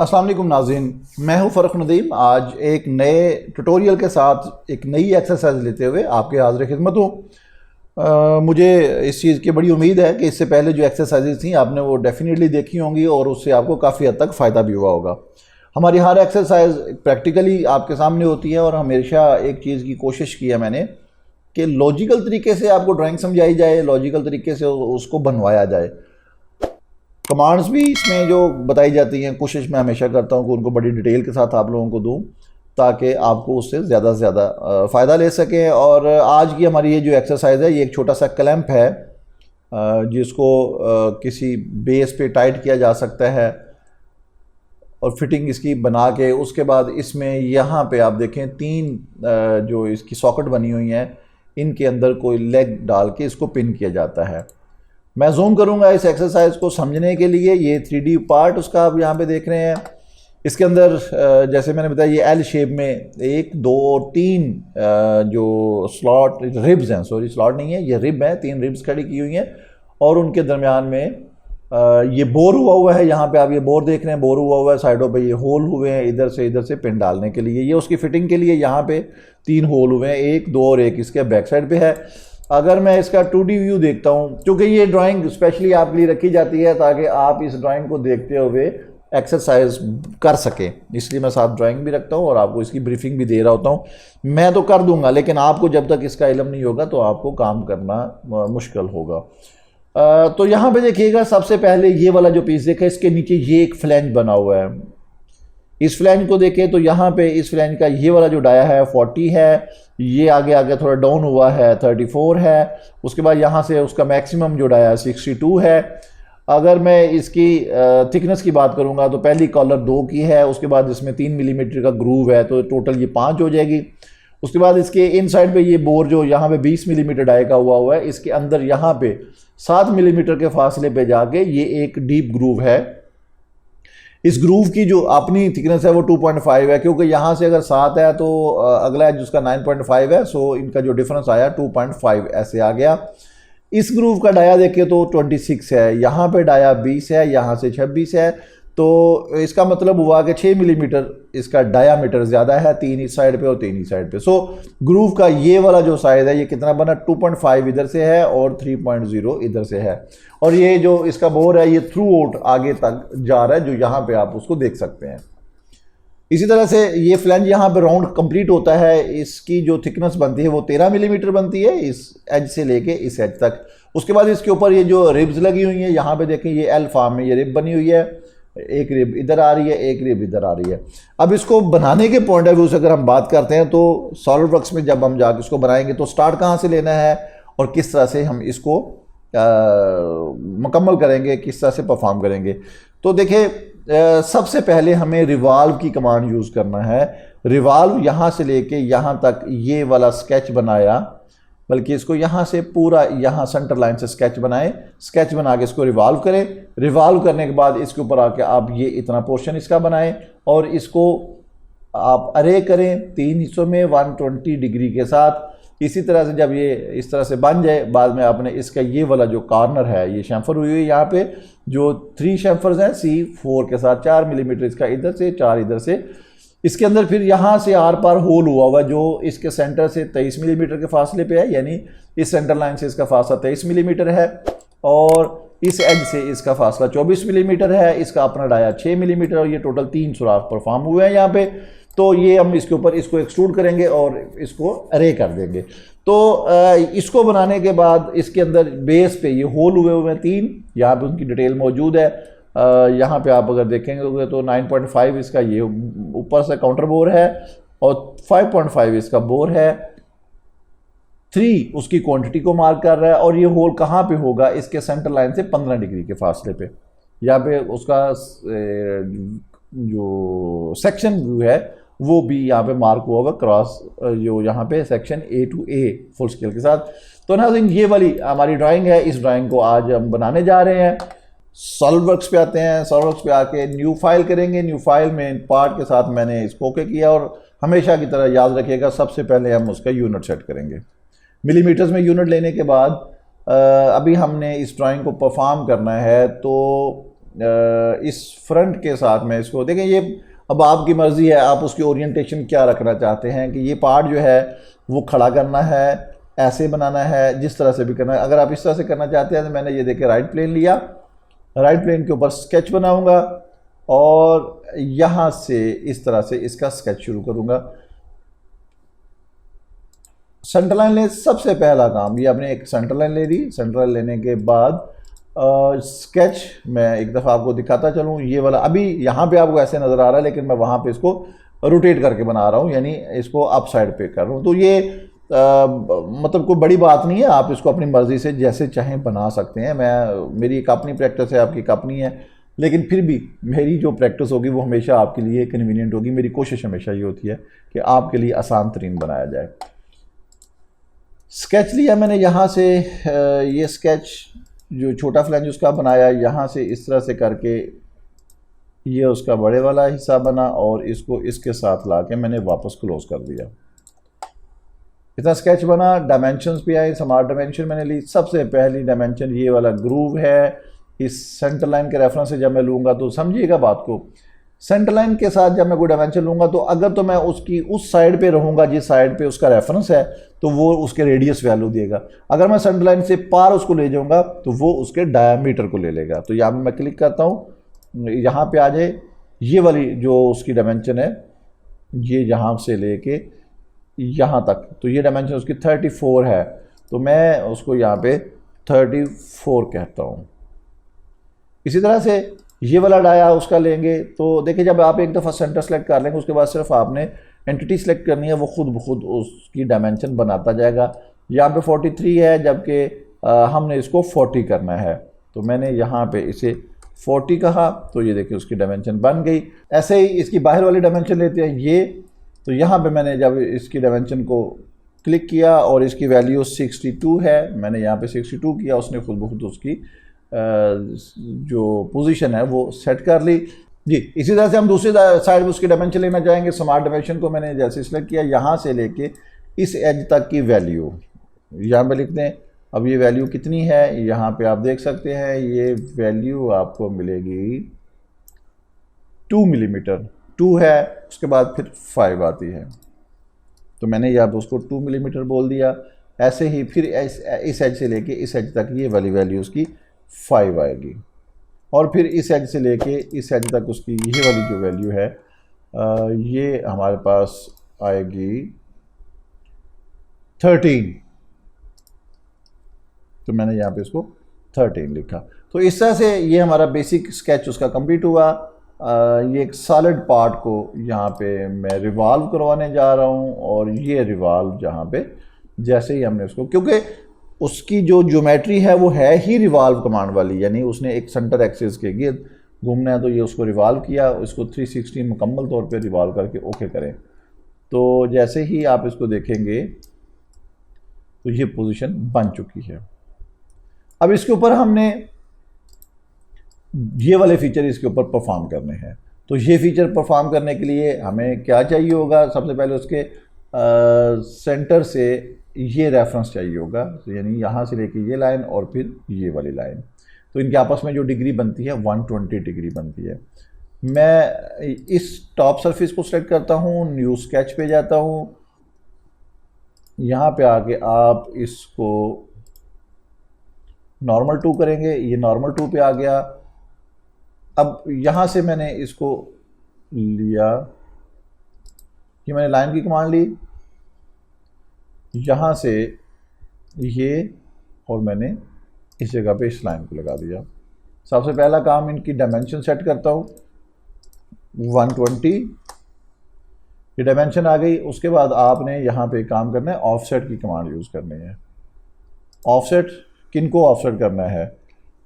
अस्सलाम वालेकुम नाज़रीन, मैं हूं फ़र्रुख नदीम। आज एक नए ट्यूटोरियल के साथ एक नई एक्सरसाइज लेते हुए आपके हाज़िर खिदमत हूँ। मुझे इस चीज़ की बड़ी उम्मीद है कि इससे पहले जो एक्सरसाइजेज थी आपने वो डेफिनेटली देखी होंगी और उससे आपको काफ़ी हद तक फ़ायदा भी हुआ होगा। हमारी हर एक्सरसाइज प्रैक्टिकली आपके सामने होती है और हमेशा एक चीज़ की कोशिश की है मैंने कि लॉजिकल तरीके से आपको ड्राइंग समझाई जाए, लॉजिकल तरीके से उसको बनवाया जाए। कमांड्स भी इसमें जो बताई जाती हैं कोशिश मैं हमेशा करता हूँ कि उनको बड़ी डिटेल के साथ आप लोगों को दूँ ताकि आपको उससे ज़्यादा से ज़्यादा फ़ायदा ले सकें। और आज की हमारी ये जो एक्सरसाइज है ये एक छोटा सा क्लैंप है जिसको किसी बेस पे टाइट किया जा सकता है और फिटिंग इसकी बना के उसके बाद इसमें यहाँ पे आप देखें तीन जो इसकी सॉकेट बनी हुई हैं इनके अंदर कोई लेग डाल के इसको पिन किया जाता है। मैं जूम करूंगा इस एक्सरसाइज को समझने के लिए। ये 3D पार्ट उसका आप यहाँ पे देख रहे हैं। इसके अंदर जैसे मैंने बताया ये एल शेप में 1, 2 और 3 जो स्लॉट रिब्स हैं, सॉरी स्लॉट नहीं है ये रिब है, 3 रिब्स खड़ी की हुई हैं और उनके दरमियान में ये बोर हुआ है। यहाँ पे आप ये बोर देख रहे हैं, बोर हुआ है, साइडों पे ये होल हुए हैं इधर से पिन डालने के लिए। ये उसकी फिटिंग के लिए यहाँ पे 3 होल हुए हैं, 1, 2 और 1 इसके बैक साइड पे है। अगर मैं इसका 2D व्यू देखता हूँ, क्योंकि ये ड्राइंग स्पेशली आपके लिए रखी जाती है ताकि आप इस ड्राइंग को देखते हुए एक्सरसाइज कर सकें, इसलिए मैं साथ ड्राइंग भी रखता हूँ और आपको इसकी ब्रीफिंग भी दे रहा होता हूँ। मैं तो कर दूंगा लेकिन आपको जब तक इसका इल्म नहीं होगा तो आपको काम करना मुश्किल होगा। तो यहाँ पे देखिएगा, सबसे पहले ये वाला जो पीस देखा इसके नीचे ये एक फ्लैंज बना हुआ है। इस फ्लैंज को देखें तो यहाँ पे इस फ्लैंज का ये वाला जो डाया है 40 है, ये आगे आगे थोड़ा डाउन हुआ है 34 है। उसके बाद यहाँ से उसका मैक्सिमम जो डाया है 62 है। अगर मैं इसकी थिकनेस की बात करूँगा तो पहली कॉलर 2 की है, उसके बाद इसमें 3 मिलीमीटर का ग्रूव है तो टोटल ये 5 हो जाएगी। उसके बाद इसके इन साइड पे ये बोर जो यहाँ पे 20 मिलीमीटर डाई का हुआ है, इसके अंदर यहाँ पे 7 मिलीमीटर के फासले पे जाके ये एक डीप ग्रूव है। इस ग्रूव की जो अपनी थिकनेस है वो 2.5 है, क्योंकि यहाँ से अगर 7 है तो अगला है जिसका 9.5 है, सो इनका जो डिफरेंस आया 2.5 ऐसे आ गया। इस ग्रूव का डाया देखें तो 26 है, यहाँ पे डाया 20 है, यहाँ से 26 है, तो इसका मतलब हुआ कि 6 मिलीमीटर इसका डायामीटर ज़्यादा है, 3 इस साइड पे और 3 इस साइड पे। सो ग्रूव का ये वाला जो साइज है ये कितना बना, 2.5 इधर से है और 3.0 इधर से है। और ये जो इसका बोर है ये थ्रू आउट आगे तक जा रहा है, जो यहाँ पे आप उसको देख सकते हैं। इसी तरह से ये फ्लैंज यहाँ पे राउंड कंप्लीट होता है। इसकी जो थिकनेस बनती है वो 13 मिलीमीटर बनती है इस एज से लेके इस एज तक। उसके बाद इसके ऊपर ये जो रिब्स लगी हुई हैं, यहाँ पे देखें ये एल फॉर्म में ये रिब बनी हुई है, एक रिब इधर आ रही है, एक रिब इधर आ रही है। अब इसको बनाने के पॉइंट ऑफ व्यू से अगर हम बात करते हैं तो सॉलिडवर्क्स में जब हम जाके इसको बनाएंगे तो स्टार्ट कहाँ से लेना है और किस तरह से हम इसको मुकम्मल करेंगे, किस तरह से परफॉर्म करेंगे। तो देखिए, सबसे पहले हमें रिवॉल्व की कमांड यूज़ करना है। रिवॉल्व यहाँ से लेके यहाँ तक ये वाला स्केच बनाया, बल्कि इसको यहाँ से पूरा यहाँ सेंटर लाइन से स्केच बनाए, स्केच बना के इसको रिवॉल्व करें। रिवॉल्व करने के बाद इसके ऊपर आके आप ये इतना पोर्शन इसका बनाएं और इसको आप अरे करें 3 हिस्सों में 120 डिग्री के साथ। इसी तरह से जब ये इस तरह से बन जाए, बाद में आपने इसका ये वाला जो कॉर्नर है ये शैम्फर हुई है, यहाँ पे जो 3 शैम्फर्स हैं C4 के साथ 4 मिलीमीटर इसका इधर से, 4 इधर से। इसके अंदर फिर यहाँ से आर पार होल हुआ जो इसके सेंटर से 23 मिलीमीटर के फासले पे है, यानी इस सेंटर लाइन से इसका फासला 23 मिलीमीटर है और इस एज से इसका फासला 24 मिलीमीटर है। इसका अपना डाया 6 मिलीमीटर और ये टोटल 3 सुराख परफॉर्म हुए हैं यहाँ पे। तो ये हम इसके ऊपर इसको एक्सट्रूड करेंगे और इसको अरे कर देंगे। तो इसको बनाने के बाद इसके अंदर बेस पे ये होल हुए हैं 3, यहाँ पे उनकी डिटेल मौजूद है। यहाँ पे आप अगर देखेंगे तो 9.5 इसका ये ऊपर से काउंटर बोर है और 5.5 इसका बोर है। 3 उसकी क्वांटिटी को मार्क कर रहा है और ये होल कहाँ पे होगा, इसके सेंटर लाइन से 15 डिग्री के फासले पे। यहाँ पे उसका जो सेक्शन व्यू है वो भी यहाँ पे मार्क हुआ होगा क्रॉस, जो यहाँ पे section A to A full scale के साथ। तो नाज़रीन, ये वाली हमारी ड्राइंग है। इस ड्राइंग को आज हम बनाने जा रहे हैं। सॉलिडवर्क्स पे आते हैं। सॉलिडवर्क्स पे आके न्यू फाइल करेंगे। न्यू फाइल में पार्ट के साथ मैंने इसको ओके किया और हमेशा की तरह याद रखिएगा सबसे पहले हम उसका यूनिट सेट करेंगे। मिलीमीटर्स में यूनिट लेने के बाद अभी हमने इस ड्राइंग को परफॉर्म करना है, तो इस फ्रंट के साथ मैं इसको देखें, ये अब आपकी मर्ज़ी है, आप उसकी ओरिएंटेशन क्या रखना चाहते हैं कि ये पार्ट जो है वो खड़ा करना है, ऐसे बनाना है, जिस तरह से भी करना है। अगर आप इस तरह से करना चाहते हैं तो मैंने ये देखे राइट प्लेन लिया, राइट प्लेन के ऊपर स्केच बनाऊंगा और यहाँ से इस तरह से इसका स्केच शुरू करूँगा। सेंटर लाइन ले, सबसे पहला काम ये आपने एक सेंटर लाइन ले ली। सेंटर लाइन लेने के बाद स्केच मैं एक दफ़ा आपको दिखाता चलूँ, ये वाला अभी यहाँ पे आपको ऐसे नज़र आ रहा है, लेकिन मैं वहाँ पे इसको रोटेट करके बना रहा हूँ, यानी इसको अप साइड पे कर रहा हूँ। तो ये मतलब कोई बड़ी बात नहीं है, आप इसको अपनी मर्ज़ी से जैसे चाहें बना सकते हैं। मेरी एक अपनी प्रैक्टिस है, आपकी एक अपनी है, लेकिन फिर भी मेरी जो प्रैक्टिस होगी वो हमेशा आपके लिए कन्वीनियंट होगी। मेरी कोशिश हमेशा ये होती है कि आपके लिए आसान तरीन बनाया जाए। स्केच लिया मैंने यहाँ से, ये स्केच जो छोटा फ्लैंज उसका बनाया, यहाँ से इस तरह से करके ये उसका बड़े वाला हिस्सा बना और इसको इसके साथ ला के मैंने वापस क्लोज कर दिया। इतना स्केच बना। डायमेंशंस पे आए, स्मार्ट डायमेंशन मैंने ली। सबसे पहली डायमेंशन ये वाला ग्रूव है, इस सेंटर लाइन के रेफरेंस से जब मैं लूँगा तो समझिएगा बात को, सेंटर लाइन के साथ जब मैं कोई डायमेंशन लूँगा तो अगर तो मैं उसकी उस साइड पे रहूँगा जिस साइड पे उसका रेफरेंस है तो वो उसके रेडियस वैल्यू देगा। अगर मैं सेंटर लाइन से पार उसको ले जाऊँगा तो वो उसके डायमीटर को ले लेगा। तो यहाँ पे मैं क्लिक करता हूँ, यहाँ पे आ जाए, ये वाली जो उसकी डायमेंशन है ये यहाँ से लेके यहाँ तक, तो ये डायमेंशन उसकी 34 है, तो मैं उसको यहाँ पे 34 कहता हूँ। इसी तरह से ये वाला डाया उसका लेंगे तो देखिए, जब आप एक दफ़ा सेंटर सेलेक्ट कर लेंगे उसके बाद सिर्फ आपने एंटिटी सेलेक्ट करनी है, वो खुद ब खुद उसकी डायमेंशन बनाता जाएगा। यहाँ पे 43 है, जबकि हमने इसको 40 करना है, तो मैंने यहाँ पे इसे 40 कहा, तो ये देखिए उसकी डायमेंशन बन गई। ऐसे ही इसकी बाहर वाली डायमेंशन लेते हैं ये, तो यहाँ पे मैंने जब इसकी डायमेंशन को क्लिक किया और इसकी वैल्यू 62 है, मैंने यहाँ पे 62 किया, उसने खुद ब खुद उसकी जो पोजीशन है वो सेट कर ली जी। इसी तरह से हम दूसरी साइड में उसकी डायमेंशन लेना चाहेंगे। स्मार्ट डायमेंशन को मैंने जैसे सिलेक्ट किया, यहाँ से लेके इस एज तक की वैल्यू यहाँ पे लिख दें। अब ये वैल्यू कितनी है, यहाँ पे आप देख सकते हैं, ये वैल्यू आपको मिलेगी 2 मिलीमीटर। 2 है, उसके बाद फिर 5 आती है, तो मैंने यहाँ पे उसको 2 मिलीमीटर बोल दिया। ऐसे ही फिर इस एज से लेके इस एज तक ये वाली वैल्यू उसकी 5 आएगी, और फिर इस एज से लेके इस एज तक उसकी ये वाली जो वैल्यू है ये हमारे पास आएगी 13, तो मैंने यहाँ पे इसको 13 लिखा। तो इस तरह से ये हमारा बेसिक स्केच उसका कंप्लीट हुआ। ये एक सॉलिड पार्ट को यहाँ पे मैं रिवॉल्व करवाने जा रहा हूँ, और ये रिवॉल्व जहाँ पे जैसे ही हमने उसको, क्योंकि उसकी जो ज्योमेट्री है वो है ही रिवॉल्व कमांड वाली, यानी उसने एक सेंटर एक्सिस के गिर्द घूमना है, तो ये उसको रिवॉल्व किया, इसको 360 मुकम्मल तौर पे रिवॉल्व करके ओके करें। तो जैसे ही आप इसको देखेंगे तो ये पोजीशन बन चुकी है। अब इसके ऊपर हमने ये वाले फीचर इसके ऊपर परफॉर्म करने हैं। तो ये फीचर परफॉर्म करने के लिए हमें क्या चाहिए होगा, सबसे पहले उसके सेंटर से ये रेफरेंस चाहिए होगा, यानी यहाँ से लेके ये लाइन और फिर ये वाली लाइन, तो इनके आपस में जो डिग्री बनती है 120 डिग्री बनती है। मैं इस टॉप सरफेस को सेलेक्ट करता हूँ, न्यू स्केच पे जाता हूँ, यहाँ पे आके आप इसको नॉर्मल 2 करेंगे, ये नॉर्मल 2 पे आ गया। अब यहाँ से मैंने इसको लिया, ये मैंने लाइन की कमांड ली, यहाँ से ये, और मैंने इस जगह पे इस लाइन को लगा दिया। सबसे पहला काम इनकी डायमेंशन सेट करता हूँ 120, ये डायमेंशन आ गई। उसके बाद आपने यहाँ पे काम करना है, ऑफसेट की कमांड यूज़ करनी है। ऑफसेट किन को ऑफसेट करना है,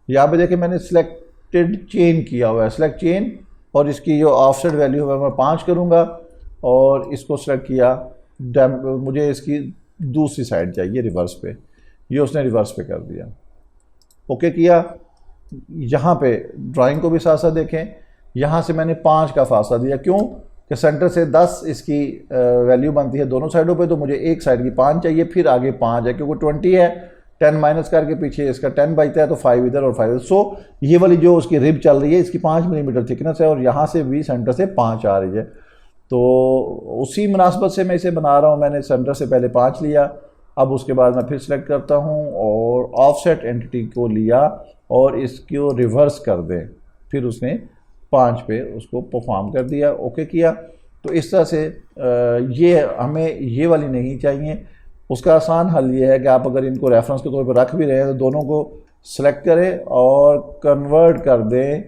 यहाँ पे देखिए मैंने सिलेक्टेड चेन किया हुआ है, सिलेक्ट चेन, और इसकी जो ऑफसेट वैल्यू है मैं 5 करूँगा, और इसको सिलेक्ट किया। मुझे इसकी दूसरी साइड चाहिए रिवर्स पे, ये उसने रिवर्स पे कर दिया, ओके किया। यहाँ पे ड्राइंग को भी साथ साथ देखें, यहाँ से मैंने 5 का फासला दिया, क्यों कि सेंटर से 10 इसकी वैल्यू बनती है दोनों साइडों पे, तो मुझे एक साइड की 5 चाहिए, फिर आगे 5 है, क्योंकि 20 है 10 माइनस करके पीछे इसका 10 बचता है, तो 5 इधर और 5 इधर। सो ये वाली जो उसकी रिब चल रही है इसकी 5 मिलीमीटर थिकनेस है और यहाँ से भी सेंटर से 5 आ रही है। तो उसी मुनासबत से मैं इसे बना रहा हूँ। मैंने सेंटर से पहले 5 लिया, अब उसके बाद मैं फिर सेलेक्ट करता हूँ और ऑफसेट एंटिटी को लिया और इसको रिवर्स कर दें, फिर उसने 5 पे उसको परफॉर्म कर दिया, ओके किया। तो इस तरह से ये हमें ये वाली नहीं चाहिए। उसका आसान हल ये है कि आप अगर इनको रेफरेंस के तौर पर रख भी रहे हैं तो दोनों को सिलेक्ट करें और कन्वर्ट कर दें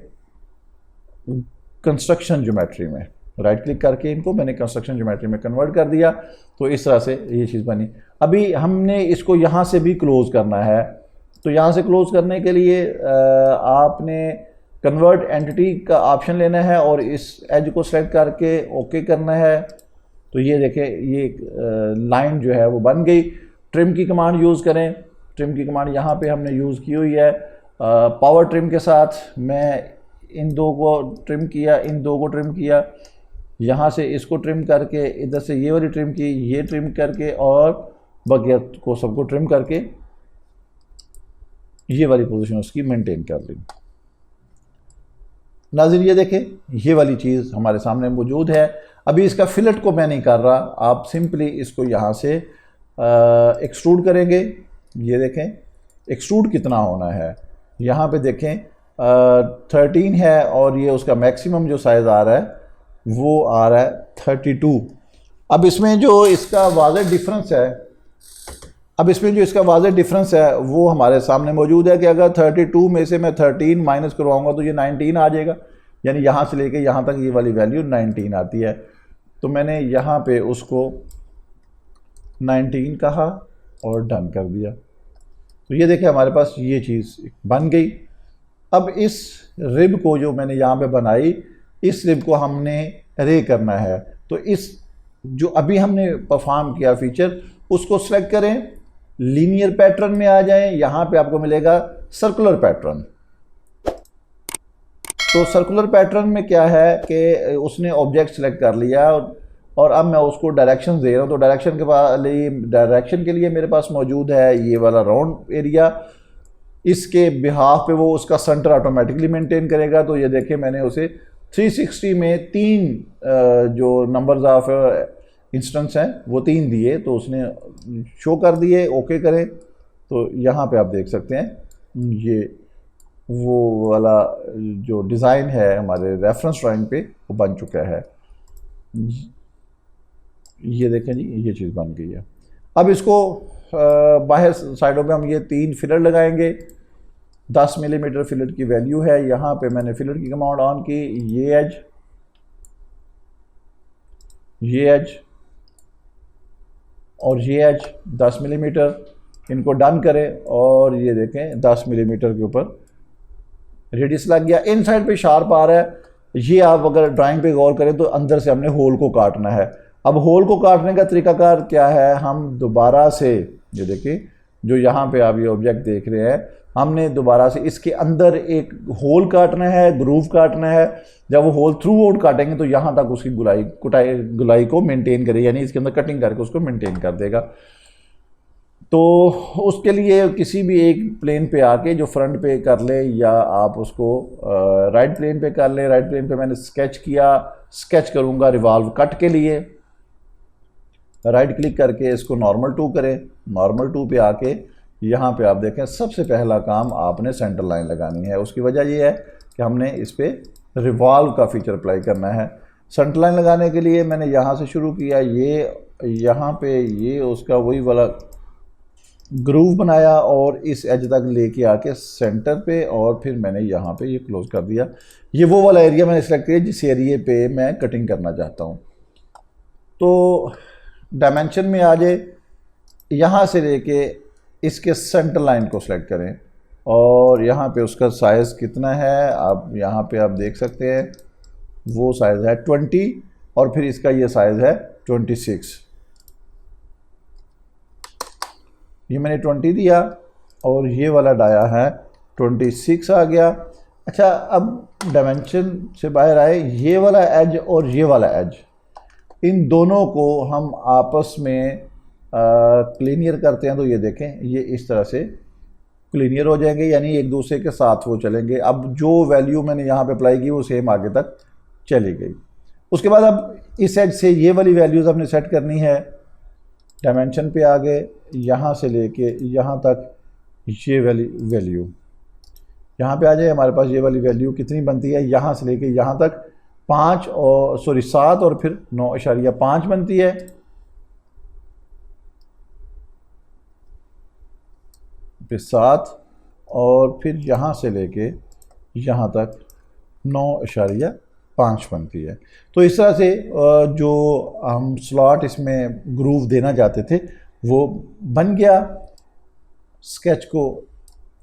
कंस्ट्रक्शन ज्योमेट्री में। राइट क्लिक करके इनको मैंने कंस्ट्रक्शन ज्योमेट्री में कन्वर्ट कर दिया। तो इस तरह से ये चीज़ बनी। अभी हमने इसको यहाँ से भी क्लोज़ करना है। तो यहाँ से क्लोज़ करने के लिए आपने कन्वर्ट एंटिटी का ऑप्शन लेना है और इस एज को सेलेक्ट करके ओके करना है। तो ये देखें, ये लाइन जो है वो बन गई। ट्रिम की कमांड यूज़ करें। ट्रिम की कमांड यहाँ पे हमने यूज़ की हुई है। पावर ट्रिम के साथ मैं इन दो को ट्रिम किया, इन दो को ट्रिम किया, यहाँ से इसको ट्रिम करके, इधर से ये वाली ट्रिम की, ये ट्रिम करके और बकिया को सबको ट्रिम करके ये वाली पोजीशन उसकी मेंटेन कर ली। नाज़रीन ये देखें, ये वाली चीज़ हमारे सामने मौजूद है। अभी इसका फिलेट को मैं नहीं कर रहा, आप सिंपली इसको यहाँ से एक्सट्रूड करेंगे। ये देखें एक्सट्रूड कितना होना है, यहाँ पे देखें 13 है और ये उसका मैक्सिमम जो साइज़ आ रहा है वो आ रहा है 32। अब इसमें जो इसका वाज़ेह डिफरेंस है वो हमारे सामने मौजूद है कि अगर 32 में से मैं 13 माइनस करवाऊंगा तो ये 19 आ जाएगा, यानी यहाँ से लेके यहाँ तक ये वाली वैल्यू 19 आती है। तो मैंने यहाँ पे उसको 19 कहा और डन कर दिया। तो ये देखें हमारे पास ये चीज़ बन गई। अब इस रिब को जो मैंने यहाँ पे बनाई, इस रिब को हमने रे करना है। तो इस जो अभी हमने परफॉर्म किया फीचर उसको सेलेक्ट करें, लीनियर पैटर्न में आ जाएं, यहाँ पे आपको मिलेगा सर्कुलर पैटर्न। तो सर्कुलर पैटर्न में क्या है कि उसने ऑब्जेक्ट सेलेक्ट कर लिया और अब मैं उसको डायरेक्शन दे रहा हूँ। तो डायरेक्शन के लिए मेरे पास मौजूद है ये वाला राउंड एरिया। इसके बिहाफ पे वो उसका सेंटर ऑटोमेटिकली मेंटेन करेगा। तो ये देखिए मैंने उसे 360 में 3 जो नंबर्स ऑफ इंस्टेंस हैं वो 3 दिए, तो उसने शो कर दिए। ओके करें तो यहाँ पे आप देख सकते हैं ये वो वाला जो डिज़ाइन है हमारे रेफरेंस ड्राइंग पे वो बन चुका है। ये देखें जी, ये चीज़ बन गई है। अब इसको बाहर साइडों पे हम ये 3 फिलर लगाएंगे। 10 मिलीमीटर फिलर की वैल्यू है। यहाँ पे मैंने फिलर की कमांड ऑन की, ये एज और ये एज 10 मिलीमीटर, इनको डन करें और ये देखें 10 मिलीमीटर के ऊपर रेडियस लग गया। इन साइड पे शार्प आ रहा है। ये आप अगर ड्राइंग पे गौर करें तो अंदर से हमने होल को काटना है। अब होल को काटने का तरीकाकार क्या है, हम दोबारा से ये देखिए जो यहाँ पे आप ये ऑब्जेक्ट देख रहे हैं, हमने दोबारा से इसके अंदर एक होल काटना है, ग्रूव काटना है। जब वो होल थ्रू आउट काटेंगे तो यहाँ तक उसकी गुलाई को मेंटेन करे, यानी इसके अंदर कटिंग करके उसको मेंटेन कर देगा। तो उसके लिए किसी भी एक प्लेन पे आके जो फ्रंट पे कर ले या आप उसको राइट प्लेन पे कर ले। राइट प्लेन पे मैंने स्केच किया, स्केच करूँगा रिवॉल्व कट के लिए। राइट क्लिक करके इसको नॉर्मल टू करें। नॉर्मल टू पे आके यहाँ पे आप देखें सबसे पहला काम आपने सेंटर लाइन लगानी है। उसकी वजह ये है कि हमने इस पर रिवॉल्व का फीचर अप्लाई करना है। सेंटर लाइन लगाने के लिए मैंने यहाँ से शुरू किया, ये यहाँ पे ये उसका वही वाला ग्रूव बनाया और इस एज तक लेके आके सेंटर पे, और फिर मैंने यहाँ पे ये क्लोज कर दिया। ये वो वाला एरिया मैंने सेलेक्ट किया जिस एरिए पे मैं कटिंग करना चाहता हूँ। तो डायमेंशन में आ जाए, यहाँ से लेके इसके सेंटर लाइन को सिलेक्ट करें और यहाँ पे उसका साइज़ कितना है आप यहाँ पे आप देख सकते हैं। वो साइज़ है 20 और फिर इसका ये साइज़ है 26। ये मैंने 20 दिया और ये वाला डाया है 26 आ गया। अच्छा, अब डायमेंशन से बाहर आए, ये वाला एज और ये वाला एज, इन दोनों को हम आपस में क्लीनियर करते हैं तो ये देखें ये इस तरह से क्लीनियर हो जाएंगे, यानी एक दूसरे के साथ वो चलेंगे। अब जो वैल्यू मैंने यहाँ पे अप्लाई की वो सेम आगे तक चली गई। उसके बाद अब इस एज से ये वाली वैल्यूज़ अपने सेट करनी है। डायमेंशन पे आ गए, यहाँ से लेके यहाँ तक ये वाली वैल्यू यहाँ पे आ जाए। हमारे पास ये वाली वैल्यू कितनी बनती है, यहाँ से लेके यहाँ तक 5 और 7 और फिर 9.5 बनती है। फिर 7 और फिर यहाँ से लेके यहाँ तक 9.5 बनती है। तो इस तरह से जो हम स्लॉट इसमें ग्रूव देना चाहते थे वो बन गया। स्केच को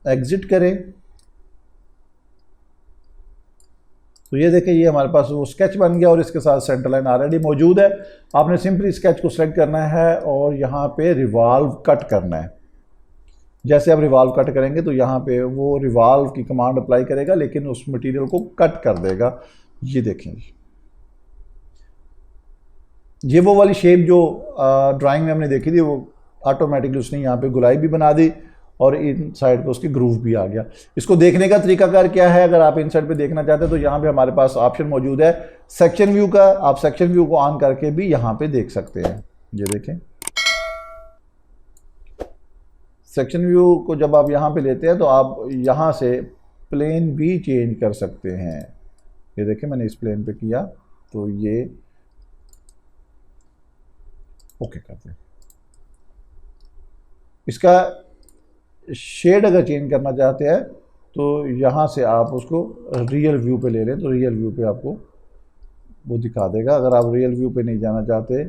एग्जिट करें तो ये देखें ये हमारे पास वो स्केच बन गया और इसके साथ सेंटर लाइन ऑलरेडी मौजूद है। आपने सिंपली स्केच को सिलेक्ट करना है और यहाँ पे रिवॉल्व कट करना है। जैसे आप रिवॉल्व कट करेंगे तो यहाँ पे वो रिवॉल्व की कमांड अप्लाई करेगा लेकिन उस मटेरियल को कट कर देगा। ये देखें ये वो वाली शेप जो ड्राइंग में हमने देखी थी वो ऑटोमेटिकली उसने यहाँ पे गुलाई भी बना दी और इन साइड पे उसकी ग्रूव भी आ गया। इसको देखने का तरीकाकार क्या है, अगर आप इन साइड पे देखना चाहते हैं तो यहाँ पे हमारे पास ऑप्शन मौजूद है सेक्शन व्यू का। आप सेक्शन व्यू को ऑन करके भी यहाँ पे देख सकते हैं। ये देखें सेक्शन व्यू को जब आप यहाँ पे लेते हैं तो आप यहाँ से प्लेन भी चेंज कर सकते हैं। ये देखें मैंने इस प्लेन पे किया तो ये ओके करते हैं। इसका शेड अगर चेंज करना चाहते हैं तो यहाँ से आप उसको रियल व्यू पे ले लें तो रियल व्यू पे आपको वो दिखा देगा। अगर आप रियल व्यू पे नहीं जाना चाहते,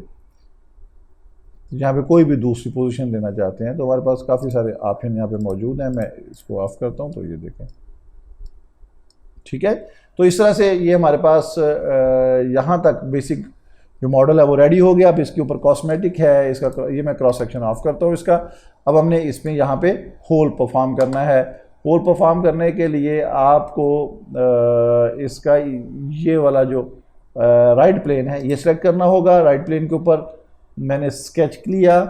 यहाँ पे कोई भी दूसरी पोजीशन लेना चाहते हैं तो हमारे पास काफ़ी सारे ऑप्शन यहाँ पे मौजूद हैं। मैं इसको ऑफ करता हूँ तो ये देखें ठीक है। तो इस तरह से ये हमारे पास यहाँ तक बेसिक जो मॉडल है वो रेडी हो गया। अब इसके ऊपर कॉस्मेटिक है इसका, ये मैं क्रॉस सेक्शन ऑफ करता हूँ इसका। अब हमने इसमें यहाँ पे होल परफॉर्म करना है। होल परफॉर्म करने के लिए आपको इसका ये वाला जो राइट प्लेन है ये सिलेक्ट करना होगा। राइट प्लेन के ऊपर मैंने स्केच लिया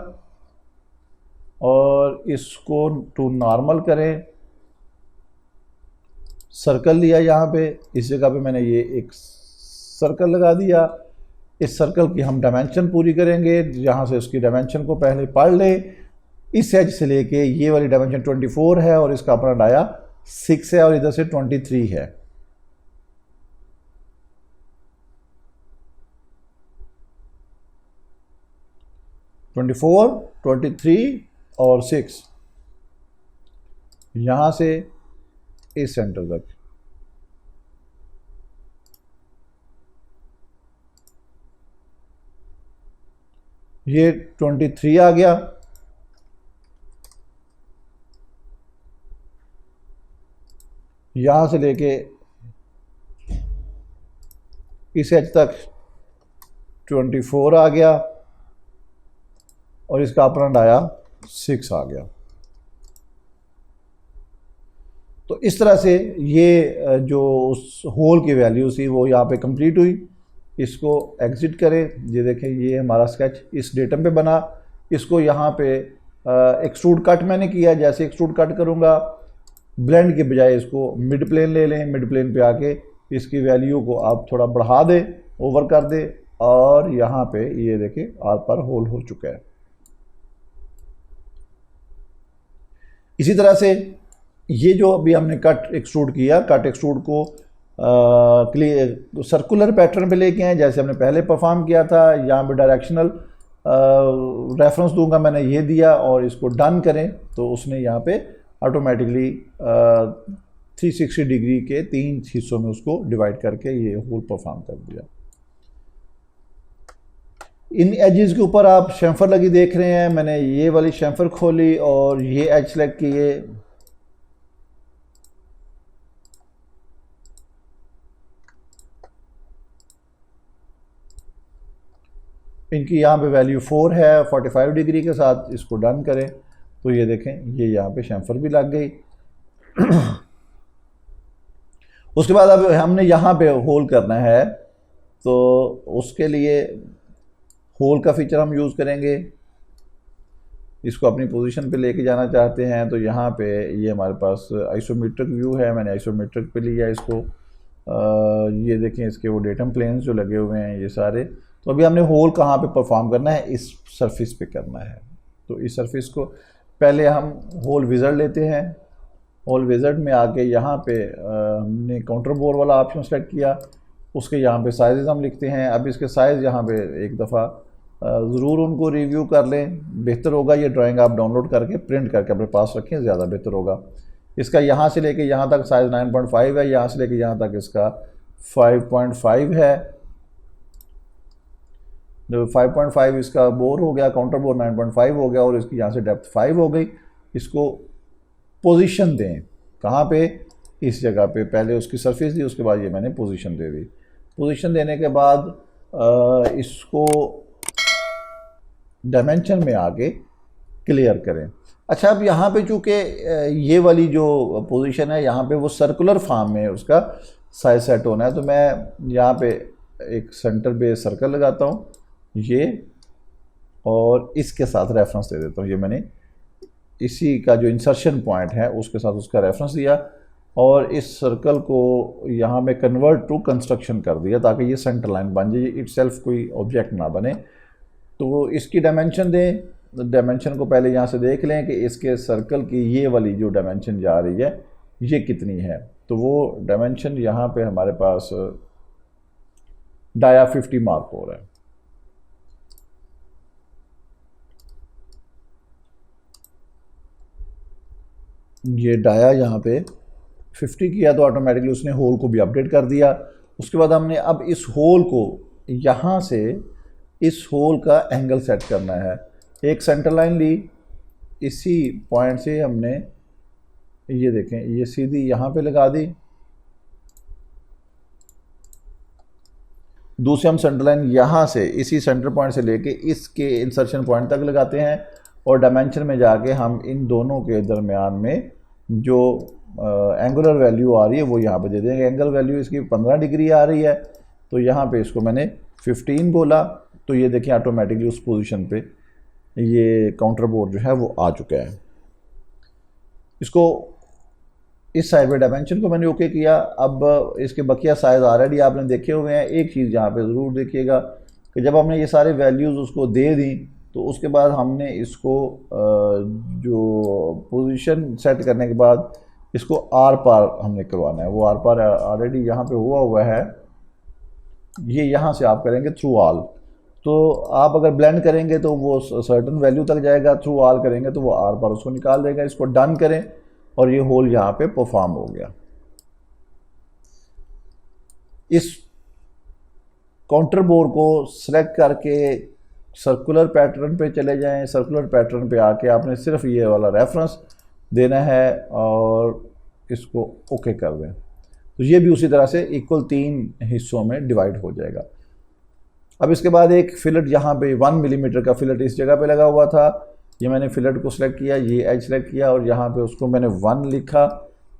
और इसको टू नॉर्मल करें, सर्कल लिया यहाँ पे, इस जगह पे मैंने ये एक सर्कल लगा दिया। इस सर्कल की हम डायमेंशन पूरी करेंगे, यहाँ से उसकी डायमेंशन को पहले पढ़ लें। इस एज से लेके ये वाली डायमेंशन 24 है और इसका अपना डाया 6 है और इधर से 23 है। (24), 23 और 6 यहाँ से इस सेंटर तक। ये 23 आ गया। यहाँ से लेके इस एज तक 24 आ गया और इसका अपना डाया 6 आ गया। तो इस तरह से ये जो उस होल की वैल्यू थी वो यहाँ पे कंप्लीट हुई। इसको एग्जिट करें। ये देखें ये हमारा स्केच इस डेटम पे बना। इसको यहाँ पे एक्सट्रूड कट मैंने किया। जैसे एक्सट्रूड कट करूँगा ब्लेंड के बजाय इसको मिड प्लेन ले लें। मिड प्लेन पे आके इसकी वैल्यू को आप थोड़ा बढ़ा दें, ओवर कर दें और यहाँ पे ये देखें आर पर होल हो चुका है। इसी तरह से ये जो अभी हमने कट एक्सट्रूड किया, कट एक्सट्रूड को सर्कुलर पैटर्न पे लेके आए जैसे हमने पहले परफॉर्म किया था। यहाँ पे डायरेक्शनल रेफरेंस दूंगा, मैंने ये दिया और इसको डन करें तो उसने यहाँ पे ऑटोमेटिकली 360 डिग्री के 3 हिस्सों में उसको डिवाइड करके ये होल परफॉर्म कर दिया। इन एजेस के ऊपर आप शेम्फर लगी देख रहे हैं। मैंने ये वाली शेम्फर खोली और ये एज सेलेक्ट किए। इनकी यहाँ पे वैल्यू 4 है 45 डिग्री के साथ। इसको डन करें तो ये देखें ये यहाँ पे शेम्फर भी लग गई। उसके बाद अब हमने यहाँ पे होल करना है तो उसके लिए होल का फीचर हम यूज़ करेंगे। इसको अपनी पोजीशन पे लेके जाना चाहते हैं तो यहाँ पे ये हमारे पास आइसोमेट्रिक व्यू है, मैंने आइसोमेट्रिक पे लिया इसको। ये देखें इसके वो डेटम प्लेन्स जो लगे हुए हैं ये सारे। तो अभी हमने होल कहाँ पे परफॉर्म करना है, इस सरफेस पे करना है। तो इस सरफेस को पहले हम होल विज़र्ड लेते हैं। होल विज़र्ड में आके यहाँ पे हमने काउंटर बोर वाला ऑप्शन सेलेक्ट किया, उसके यहाँ पे साइज़ हम लिखते हैं। अब इसके साइज़ यहाँ पे एक दफ़ा ज़रूर उनको रिव्यू कर लें, बेहतर होगा ये ड्राइंग आप डाउनलोड करके प्रिंट करके अपने पास रखें, ज़्यादा बेहतर होगा। इसका यहाँ से लेके यहाँ तक साइज़ 9.5 है, यहाँ से लेके यहाँ तक इसका 5.5 है। जो 5.5 इसका बोर हो गया, काउंटर बोर 9.5 हो गया और इसकी यहाँ से डेप्थ 5 हो गई। इसको पोजीशन दें कहाँ पे, इस जगह पे। पहले उसकी सरफेस दी, उसके बाद ये मैंने पोजीशन दे दी। पोजीशन देने के बाद इसको डायमेंशन में आके क्लियर करें। अच्छा, अब यहाँ पे चूँकि ये वाली जो पोजीशन है यहाँ पे वो सर्कुलर फॉर्म में उसका साइज सेट होना है, तो मैं यहाँ पे एक सेंटर पे सर्कल लगाता हूँ ये, और इसके साथ रेफरेंस दे देता हूँ। ये मैंने इसी का जो इंसर्शन पॉइंट है उसके साथ उसका रेफरेंस दिया और इस सर्कल को यहाँ में कन्वर्ट टू कंस्ट्रक्शन कर दिया ताकि ये सेंटर लाइन बन जाए, इटसेल्फ कोई ऑब्जेक्ट ना बने। तो इसकी डायमेंशन दें। डायमेंशन को पहले यहाँ से देख लें कि इसके सर्कल की ये वाली जो डायमेंशन जा रही है ये कितनी है। तो वो डायमेंशन यहाँ पे हमारे पास डाया 50 मार्क हो रहा है। ये डाया यहाँ पे 50 किया तो ऑटोमेटिकली उसने होल को भी अपडेट कर दिया। उसके बाद हमने अब इस होल को यहाँ से इस होल का एंगल सेट करना है। एक सेंटर लाइन ली, इसी पॉइंट से हमने ये देखें ये सीधी यहाँ पे लगा दी। दूसरी हम सेंटर लाइन यहाँ से इसी सेंटर पॉइंट से लेके इसके इंसर्शन पॉइंट तक लगाते हैं और डायमेंशन में जाके हम इन दोनों के दरमियान में जो एंगुलर वैल्यू आ रही है वो यहाँ पे दे देंगे। एंगल वैल्यू इसकी 15 डिग्री आ रही है, तो यहाँ पे इसको मैंने 15 बोला। तो ये देखिए ऑटोमेटिकली उस पोजीशन पे ये काउंटर बोर्ड जो है वो आ चुका है। इसको इस साइड पे डायमेंशन को मैंने ओके किया। अब इसके बकिया साइज ऑलरेडी आपने देखे हुए हैं। एक चीज़ यहाँ पे ज़रूर देखिएगा कि जब हमने ये सारे वैल्यूज़ उसको दे दी तो उसके बाद हमने इसको जो पोजीशन सेट करने के बाद इसको आर पार हमने करवाना है। वो आर पार ऑलरेडी यहाँ पे हुआ है, ये यहाँ से आप करेंगे थ्रू ऑल। तो आप अगर ब्लेंड करेंगे तो वो सर्टन वैल्यू तक जाएगा, थ्रू ऑल करेंगे तो वो आर पार उसको निकाल देगा। इसको डन करें और ये होल यहाँ पे परफॉर्म हो गया। इस काउंटर बोर को सिलेक्ट करके सर्कुलर पैटर्न पे चले जाएं। सर्कुलर पैटर्न पे आके आपने सिर्फ ये वाला रेफरेंस देना है और इसको ओके कर दें। तो ये भी उसी तरह से इक्वल 3 हिस्सों में डिवाइड हो जाएगा। अब इसके बाद एक फिलेट यहाँ पे 1 मिलीमीटर का फिलेट इस जगह पे लगा हुआ था। ये मैंने फिलेट को सिलेक्ट किया, ये एज सिलेक्ट किया और यहाँ पे उसको मैंने 1 लिखा।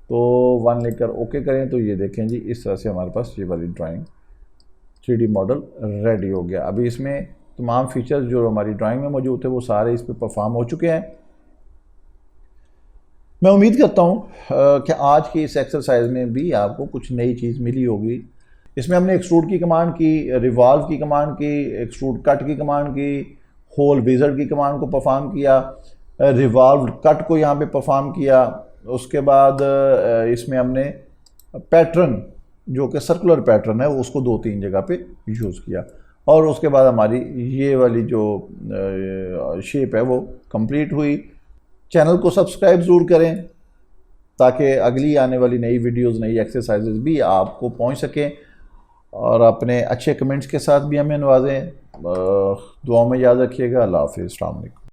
तो 1 लिखकर ओके करें तो ये देखें जी इस तरह से हमारे पास ये वाली ड्राइंग 3D मॉडल रेडी हो गया। अभी इसमें तमाम फीचर्स जो हमारी ड्राइंग में मौजूद थे वो सारे इस पर परफॉर्म हो चुके हैं। मैं उम्मीद करता हूँ कि आज की इस एक्सरसाइज में भी आपको कुछ नई चीज़ मिली होगी। इसमें हमने एक्सट्रूड की कमांड की, रिवॉल्व की कमांड की, एक्सट्रूड कट की कमांड की, होल विज़र्ड की कमांड को परफॉर्म किया, रिवॉल्व कट को यहाँ पे परफॉर्म किया। उसके बाद इसमें हमने पैटर्न जो कि सर्कुलर पैटर्न है उसको 2-3 जगह पे यूज़ किया और उसके बाद हमारी ये वाली जो शेप है वो कंप्लीट हुई। चैनल को सब्सक्राइब ज़रूर करें ताकि अगली आने वाली नई वीडियोस, नई एक्सरसाइजेज भी आपको पहुंच सकें और अपने अच्छे कमेंट्स के साथ भी हमें नवाजें। दुआओं में याद रखिएगा। अल्लाह हाफ़िज़। अस्सलाम वालेकुम।